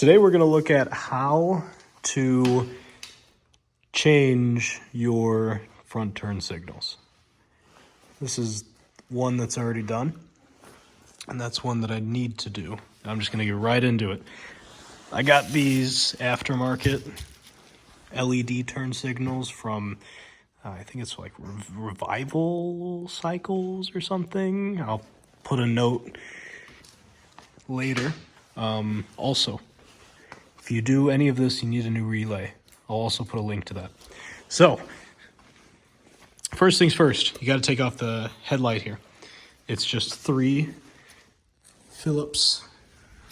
Today we're going to look at how to change your front turn signals. This is one that's already done, and that's one that I need to do. I'm just going to get right into it. I got these aftermarket LED turn signals from, I think it's like Revival Cycles or something. I'll put a note later. Also, if you do any of this, you need a new relay. I'll also put a link to that. So, first things first, you got to take off the headlight here. It's just 3 Phillips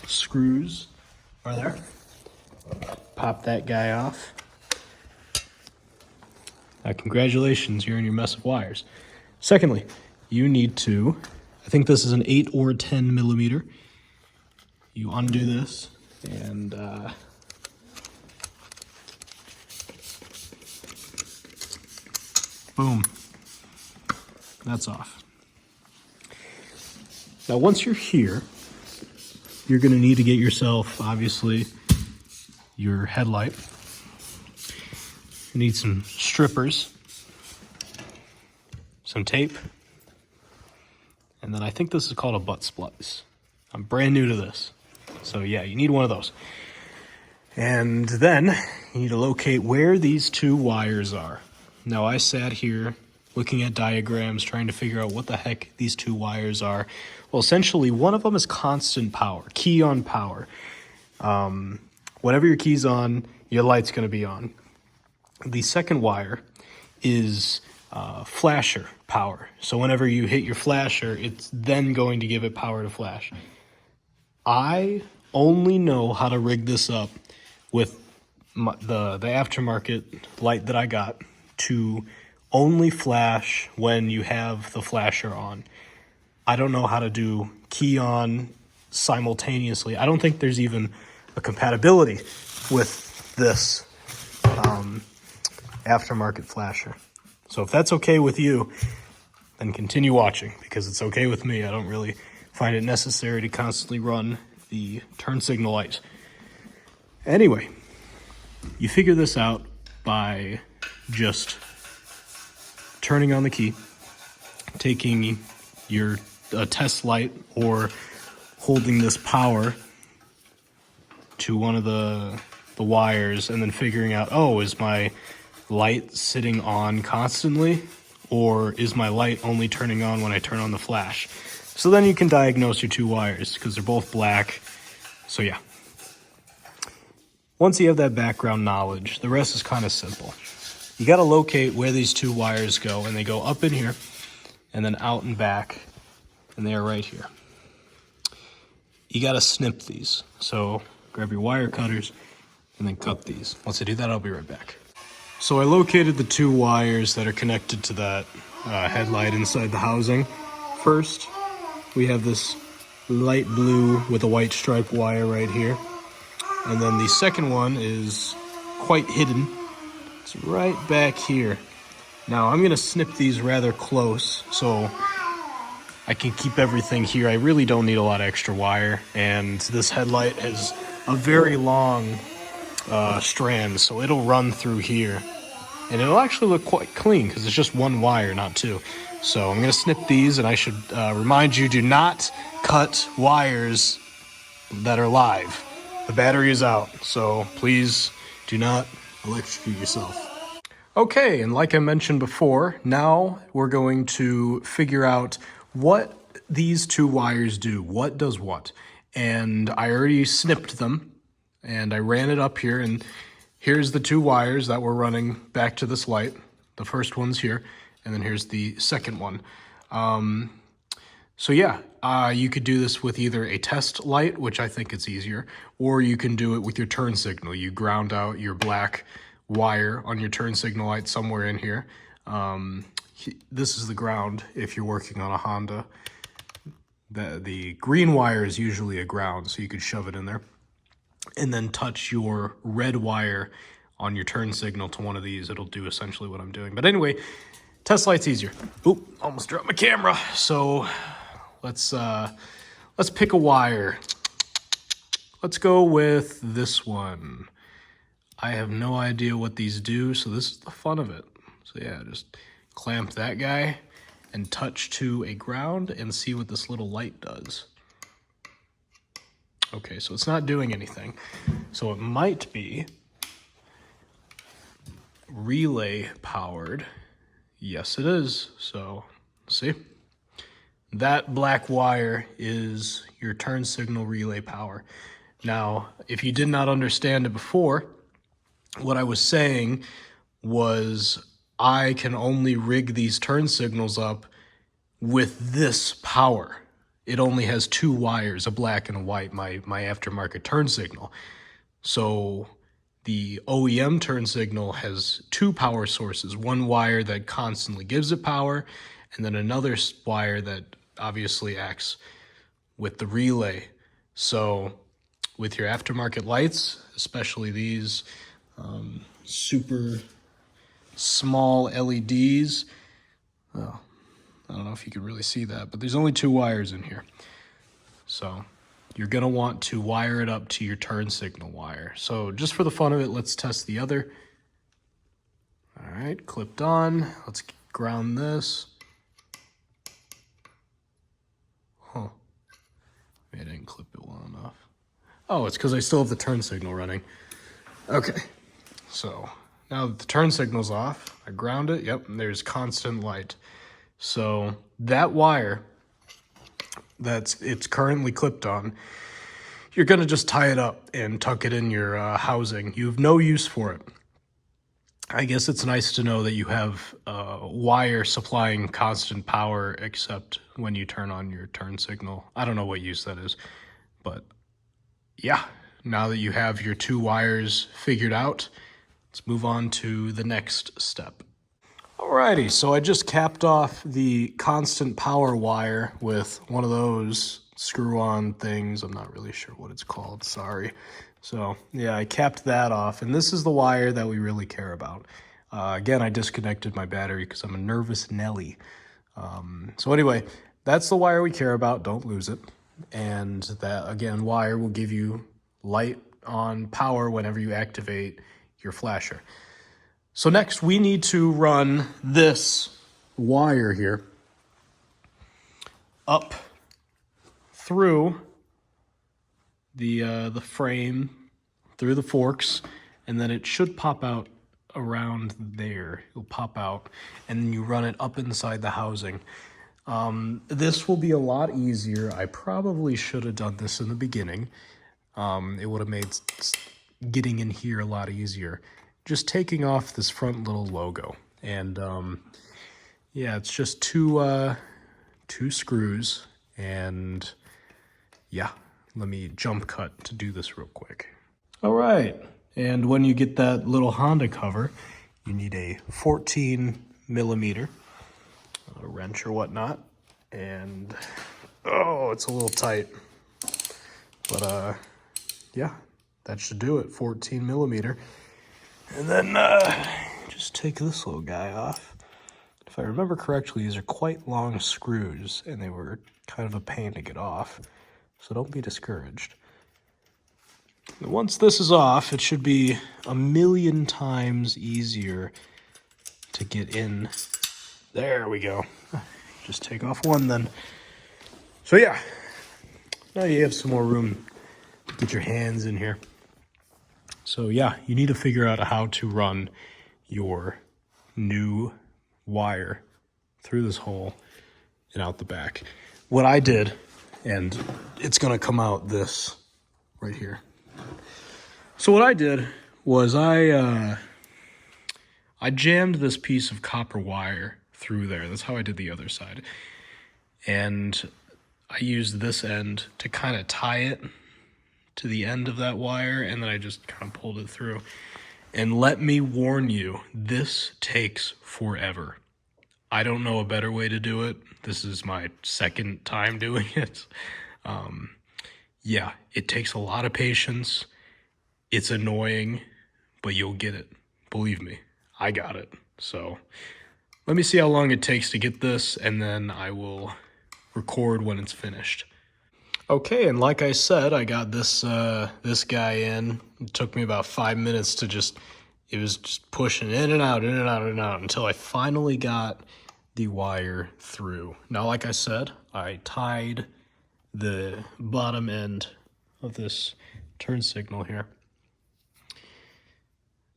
screws are there. Pop that guy off. Congratulations, you're in your mess of wires. Secondly, you need to, I think this is an 8 or 10 millimeter. You undo this and boom, that's off. Now once you're here, you're going to need to get yourself, obviously, your headlight. You need some strippers, some tape, and then I think this is called a butt splice. I'm brand new to this. So yeah, you need one of those. And then you need to locate where these 2 wires are. Now I sat here looking at diagrams trying to figure out what the heck these 2 wires are. Well, essentially one of them is constant power, key on power. Whatever your key's on, your light's going to be on. The second wire is flasher power. So whenever you hit your flasher, it's then going to give it power to flash. I only know how to rig this up with the aftermarket light that I got to only flash when you have the flasher on. I don't know how to do key on simultaneously. I don't think there's even a compatibility with this aftermarket flasher. So if that's okay with you, then continue watching, because it's okay with me. I don't really find it necessary to constantly run the turn signal light. Anyway, you figure this out by just turning on the key, taking your test light, or holding this power to one of the wires, and then figuring out, oh, is my light sitting on constantly, or is my light only turning on when I turn on the flash? So then you can diagnose your 2 wires, because they're both black. So yeah. Once you have that background knowledge, the rest is kind of simple. You got to locate where these 2 wires go, and they go up in here, and then out and back, and they are right here. You got to snip these. So grab your wire cutters, and then cut these. Once I do that, I'll be right back. So I located the 2 wires that are connected to that headlight inside the housing. First, we have this light blue with a white stripe wire right here. And then the second one is quite hidden. It's right back here. Now I'm going to snip these rather close so I can keep everything here. I really don't need a lot of extra wire. And this headlight has a very long strand, so it'll run through here. And it'll actually look quite clean because it's just 1 wire, not 2. So I'm going to snip these, and I should remind you, do not cut wires that are live. The battery is out, so please do not electrocute yourself. Okay, and like I mentioned before, now we're going to figure out what these 2 wires do. What does what? And I already snipped them, and I ran it up here, and here's the 2 wires that we're running back to this light. The first one's here, and then here's the second one. So yeah, you could do this with either a test light, which I think it's easier, or you can do it with your turn signal. You ground out your black wire on your turn signal light somewhere in here. This is the ground if you're working on a Honda. The green wire is usually a ground, so you could shove it in there. And then touch your red wire on your turn signal to one of these. It'll do essentially what I'm doing. But anyway, test light's easier. Oop, almost dropped my camera. So let's pick a wire. Let's go with this one. I have no idea what these do, so this is the fun of it. So yeah, just clamp that guy and touch to a ground and see what this little light does. Okay, so it's not doing anything. So it might be relay powered. Yes, it is. So, see? That black wire is your turn signal relay power. Now, if you did not understand it before, what I was saying was I can only rig these turn signals up with this power. It only has 2 wires, a black and a white, my aftermarket turn signal. So the OEM turn signal has 2 power sources, one wire that constantly gives it power, and then another wire that obviously acts with the relay. So with your aftermarket lights, especially these super small LEDs, well, I don't know if you can really see that, but there's only 2 wires in here. So you're going to want to wire it up to your turn signal wire. So just for the fun of it, let's test the other. All right, clipped on. Let's ground this. Huh. Maybe I didn't clip it well enough. Oh, it's because I still have the turn signal running. Okay, so now that the turn signal's off, I ground it. Yep, and there's constant light. So that wire it's currently clipped on, you're going to just tie it up and tuck it in your housing. You have no use for it. I guess it's nice to know that you have wire supplying constant power except when you turn on your turn signal. I don't know what use that is, but yeah, now that you have your 2 wires figured out, let's move on to the next step. Alrighty, so I just capped off the constant power wire with one of those screw-on things. I'm not really sure what it's called, sorry. So yeah, I capped that off, and this is the wire that we really care about. Again, I disconnected my battery because I'm a nervous Nelly. So anyway, that's the wire we care about, don't lose it. And that, again, wire will give you light on power whenever you activate your flasher. So next, we need to run this wire here up through the frame, through the forks, and then it should pop out around there. It'll pop out, and then you run it up inside the housing. This will be a lot easier. I probably should have done this in the beginning. It would have made getting in here a lot easier. Just taking off this front little logo, and yeah, it's just two screws, and yeah, let me jump cut to do this real quick. All right, and when you get that little Honda cover, you need a 14 millimeter a wrench or whatnot, and oh, it's a little tight, but yeah, that should do it. 14 millimeter. And then just take this little guy off. If I remember correctly, these are quite long screws, and they were kind of a pain to get off, so don't be discouraged. And once this is off, it should be a million times easier to get in. There we go. Just take off one then. So yeah, now you have some more room to get your hands in here. So yeah, you need to figure out how to run your new wire through this hole and out the back. What I did, and it's gonna come out this right here. So what I did was I jammed this piece of copper wire through there. That's how I did the other side. And I used this end to kind of tie it to the end of that wire, and then I just kind of pulled it through. And let me warn you, this takes forever. I don't know a better way to do it. This is my second time doing it. Yeah, it takes a lot of patience. It's annoying, but you'll get it. Believe me, I got it. So let me see how long it takes to get this, and then I will record when it's finished. Okay, and like I said, I got this guy in. It took me about 5 minutes to it was just pushing in and out, in and out, in and out until I finally got the wire through. Now, like I said, I tied the bottom end of this turn signal here,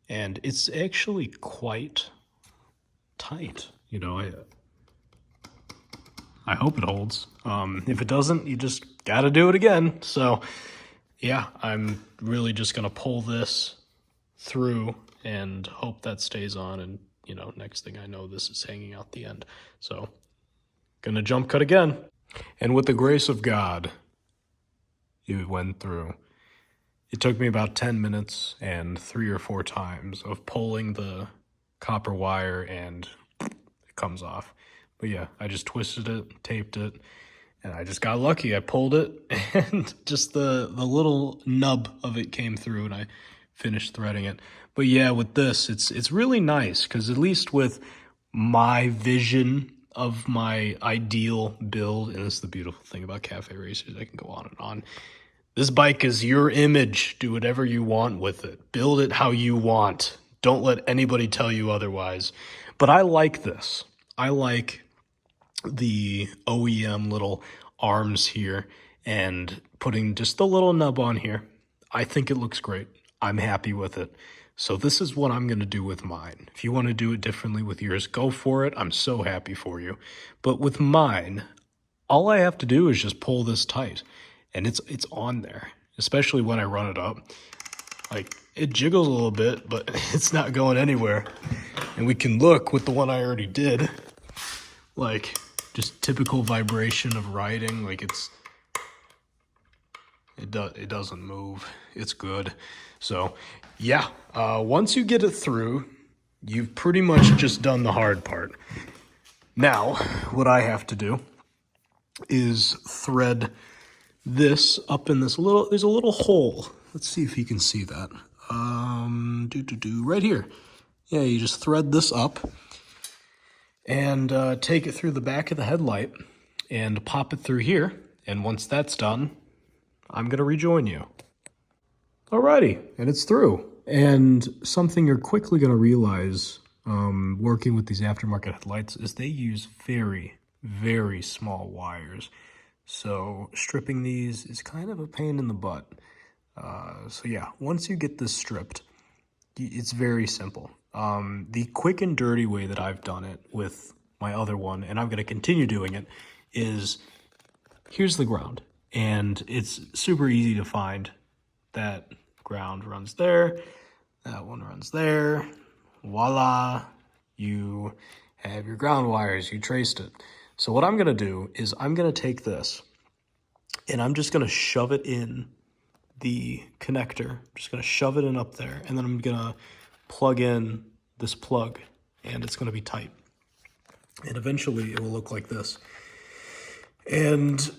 and it's actually quite tight. You know, I hope it holds. If it doesn't, you just got to do it again. So, yeah, I'm really just going to pull this through and hope that stays on. And, you know, next thing I know, this is hanging out the end. So, going to jump cut again. And with the grace of God, it went through. It took me about 10 minutes and 3 or 4 times of pulling the copper wire, and it comes off. But yeah, I just twisted it, taped it, and I just got lucky. I pulled it, and just the little nub of it came through, and I finished threading it. But yeah, with this, it's really nice, because at least with my vision of my ideal build, and this is the beautiful thing about cafe racers, I can go on and on. This bike is your image. Do whatever you want with it. Build it how you want. Don't let anybody tell you otherwise. But I like this. I like the OEM little arms here and putting just the little nub on here. I think it looks great. I'm happy with it. So this is what I'm going to do with mine. If you want to do it differently with yours, go for it. I'm so happy for you. But with mine, all I have to do is just pull this tight, and it's on there, especially when I run it up. Like, it jiggles a little bit, but it's not going anywhere. And we can look with the one I already did, like, just typical vibration of riding. Like, it doesn't move. It's good. So yeah, once you get it through, you've pretty much just done the hard part. Now what I have to do is thread this up in this little, there's a little hole. Let's see if you can see that. Right here. Yeah, you just thread this up and take it through the back of the headlight and pop it through here. And once that's done, I'm going to rejoin you. Alrighty, and it's through. And something you're quickly going to realize working with these aftermarket headlights is they use very, very small wires. So stripping these is kind of a pain in the butt. So yeah, once you get this stripped, it's very simple. The quick and dirty way that I've done it with my other one, and I'm going to continue doing it, is here's the ground. And it's super easy to find. That ground runs there, that one runs there. Voila, you have your ground wires, you traced it. So what I'm going to do is I'm going to take this and I'm just going to shove it in the connector. I'm just going to shove it in up there, and then I'm going to plug in this plug, and it's going to be tight. And eventually it will look like this. And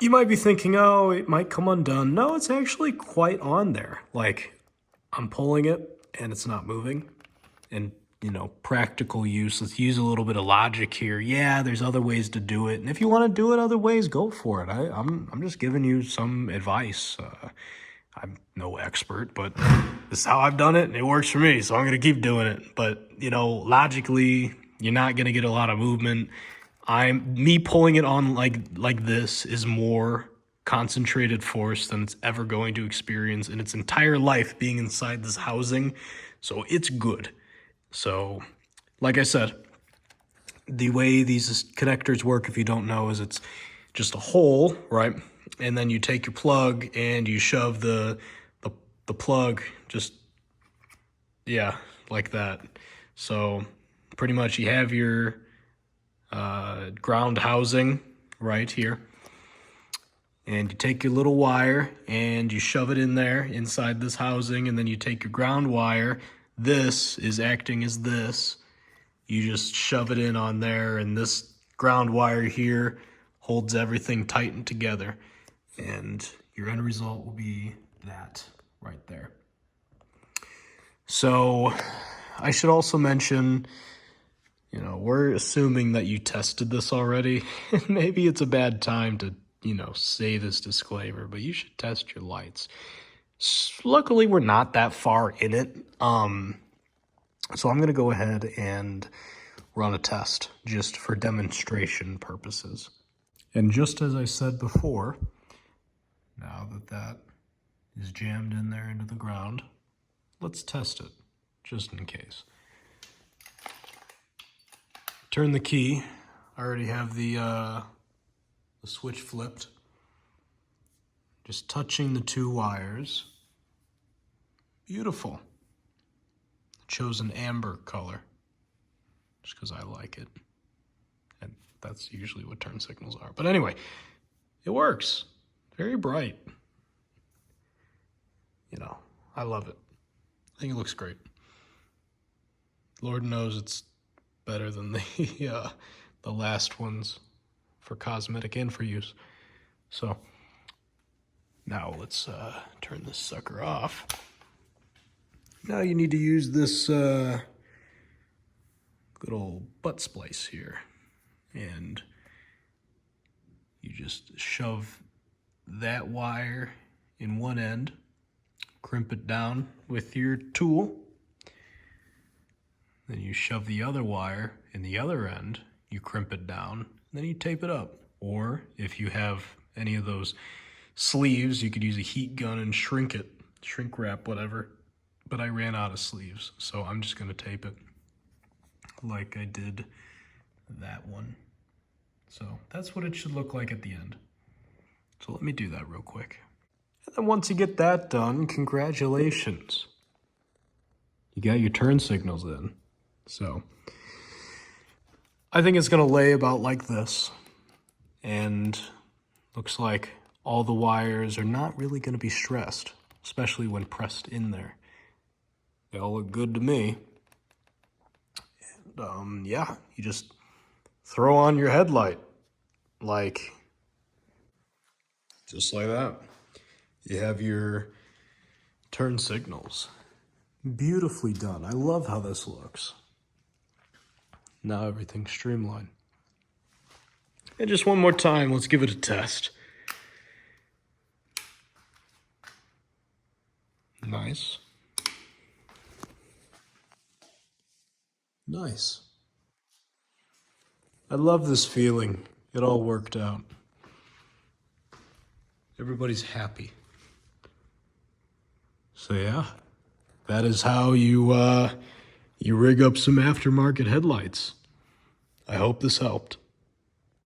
you might be thinking, oh, it might come undone. No, it's actually quite on there. Like, I'm pulling it and it's not moving. And, you know, practical use, let's use a little bit of logic here. Yeah, there's other ways to do it. And if you want to do it other ways, go for it. I'm just giving you some advice. I'm no expert, but this is how I've done it, and it works for me, so I'm going to keep doing it. But, you know, logically, you're not going to get a lot of movement. Me pulling it on like this is more concentrated force than it's ever going to experience in its entire life being inside this housing. So it's good. So, like I said, the way these connectors work, if you don't know, is it's just a hole, right? And then you take your plug and you shove the plug just, yeah, like that. So pretty much you have your ground housing right here, and you take your little wire and you shove it in there inside this housing, and then you take your ground wire. This is acting as this. You just shove it in on there, and this ground wire here holds everything tightened together, and your end result will be that right there. So I should also mention, you know, we're assuming that you tested this already. Maybe it's a bad time to, say this disclaimer, but you should test your lights. Luckily, we're not that far in it. So I'm going to go ahead and run a test just for demonstration purposes. And just as I said before, now that that is jammed in there into the ground, let's test it just in case. Turn the key. I already have the switch flipped. Just touching the two wires. Beautiful. Chose an amber color just because I like it, and that's usually what turn signals are. But anyway, it works. Very bright. I love it. I think it looks great. Lord knows it's better than the last ones for cosmetic and for use. So now let's turn this sucker off. Now you need to use this good old butt splice here, and you just shove that wire in one end, crimp it down with your tool, then you shove the other wire in the other end, you crimp it down, and then you tape it up. Or if you have any of those sleeves, you could use a heat gun and shrink wrap, whatever. But I ran out of sleeves, so I'm just going to tape it like I did that one. So that's what it should look like at the end. So let me do that real quick. And then once you get that done, congratulations. You got your turn signals in. So I think it's going to lay about like this. And looks like all the wires are not really going to be stressed, especially when pressed in there. They all look good to me. And yeah, you just throw on your headlight, just like that. You have your turn signals. Beautifully done. I love how this looks. Now everything's streamlined. And just one more time, let's give it a test. Nice. Nice. I love this feeling. It all worked out. Everybody's happy. So yeah, that is how you rig up some aftermarket headlights. I hope this helped.